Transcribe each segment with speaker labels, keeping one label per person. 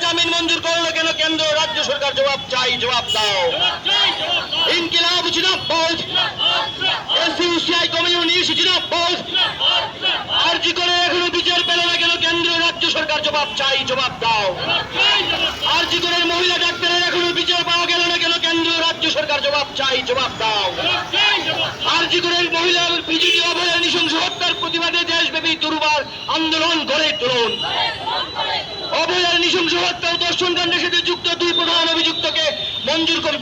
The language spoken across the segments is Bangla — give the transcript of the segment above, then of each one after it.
Speaker 1: জামিন মঞ্জুর করলো কেন কেন্দ্র রাজ্য সরকার? জবাব চাই, জবাব দাও। ইনকিলাব জিন্দাবাদ, এসইউসিআই কমিউনিস্ট জিন্দাবাদ। আরজি করে এখনো বিচার পেল না কেন কেন্দ্র রাজ্য সরকার? জবাব চাই, জবাব দাও। আরজি করে মহিলা ডাক্তারের এখনো বিচার পাওয়া গেল না কেন কেন্দ্র রাজ্য সরকার? জবাব চাই, জবাব দাও। আরজি করে মহিলা বিজেপি অভয়ের নৃশংস হত্যার প্রতিবাদে দেশব্যাপী দুর্বার আন্দোলন গড়ে তুলুন। অভয়ের নৃশংস হত্যা ও দর্শন কাণ্ডের সাথে যুক্ত দুই প্রধান অভিযুক্তকে মঞ্জুর করে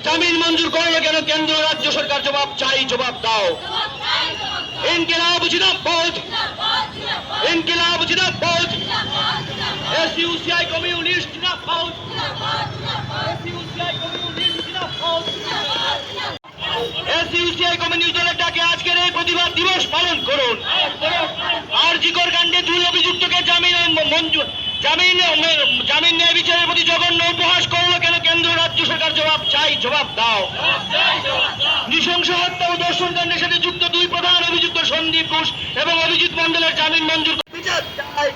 Speaker 1: জামিন মঞ্জুর করলো কেন কেন্দ্র রাজ্য সরকার? জবাব চাই, জবাব দাও। ইনকিলাব জিন্দাবাদ, ইনকিলাব জিন্দাবাদ, এসইউসিআই কমিউনিস্ট জিন্দাবাদ, এসইউসিআই কমিউনিস্ট জিন্দাবাদ। এসইউসিআই কমিউনিস্ট দলের ডাকে আজকের এই প্রতিবাদ দিবস পালন করুন। আরজিকর কাণ্ডে দুই অভিযুক্তকে জামিন ন্যায় বিচারের প্রতি জঘন্য উপহাস করলো কেন কেন্দ্র রাজ্য সরকার? জবাব চাই, জবাব দাও। নৃশংস হত্যা ও দর্শন কাণ্ডের সাথে যুক্ত দুই প্রধান অভিযুক্ত সন্দীপ ঘোষ এবং অভিজিৎ মন্ডলের জামিন মঞ্জুর বিচার চাই।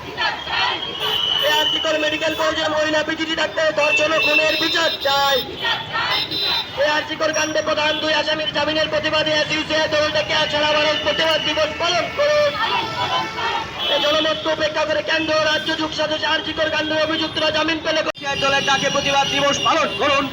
Speaker 1: আরজিকর মেডিকেল কলেজের মহিলা বিজেপি ডাক্তারের ধর্ষণ ও খুনের বিচার চাই। আরজিকর কাণ্ডে প্রধান দুই আসামির জামিনের প্রতিবাদে এসইউসিআই দলটাকে সারা ভারত প্রতিবাদ দিবস পালন করুন। জনমতকে উপেক্ষা করে কেন্দ্র রাজ্য যুগ সদস্য আরজিকর কাণ্ডের অভিযুক্তরা জামিন পেলে দলের ডাকে প্রতিবাদ দিবস পালন করুন।